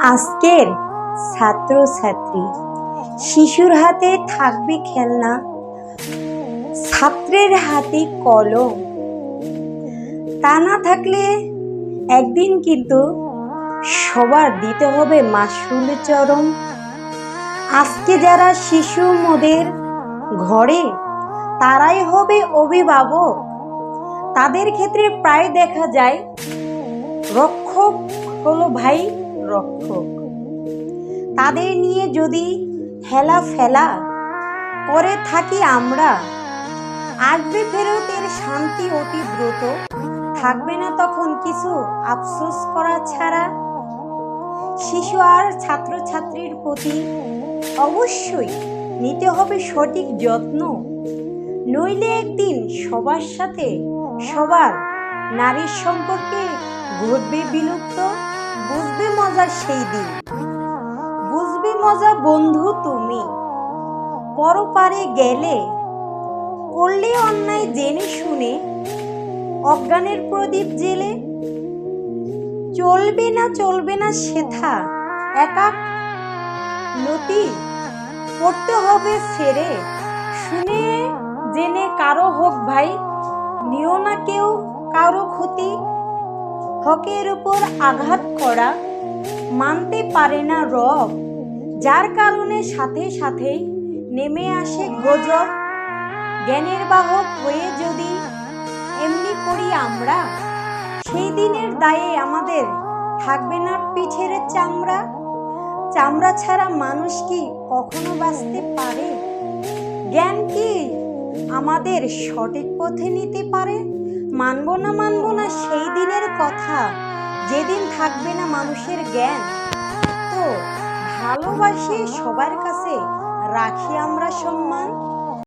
আজকের ছাত্রছাত্রী শিশুর হাতে থাকবে খেলনা, ছাত্রের হাতে কলম। তা না থাকলে একদিন কিন্তু সবার দিতে হবে মাসুল চরম। আজকে যারা শিশু মোদের ঘরে, তারাই হবে অভিভাবক। তাদের ক্ষেত্রে প্রায় দেখা যায় রক্ষক হলো ভাই রক্ষক। তাদের নিয়ে যদি হেলা ফেলা করে থাকি আমরা, আসবে ফেরতের শান্তি অতি দ্রুত। থাকবে না তখন কিছু আফসোস করা ছাড়া। শিশু আর ছাত্রছাত্রীর প্রতি অবশ্যই নিতে হবে সঠিক যত্ন, নইলে একদিন সবার সাথে সবার নারীর সম্পর্কে ঘটবে বিলুপ্ত। বুঝবে মজা সেই দিন, বুঝবে মজা বন্ধু তুমি, পরপারে গেলে করলে অন্যায় জেনে শুনে অজ্ঞানের প্রদীপ জেলে। চলবে না সেথা একা লতি, পড়তে হবে ফেরে শুনে জেনে কারো হোক ভাই, নিও না কেউ কারো ক্ষতি। হকের উপর আঘাত করা মানতে পারে না রব, যার কারণে সাথে সাথে নেমে আসে গজব। জ্ঞানের বাহক হয়ে যদি এমনি করি আমরা, সেই দিনের দায়ে আমাদের থাকবে না পিঠের চামড়া। চামড়া ছাড়া মানুষ কি কখনো বাঁচতে পারে? জ্ঞান কি আমাদের সঠিক পথে নিতে পারে? মানব না সেই দিনের কথা, যেদিন থাকবে না মানুষের জ্ঞান। তো ভালোবাসি সবার কাছে রাখি আমরা সম্মান।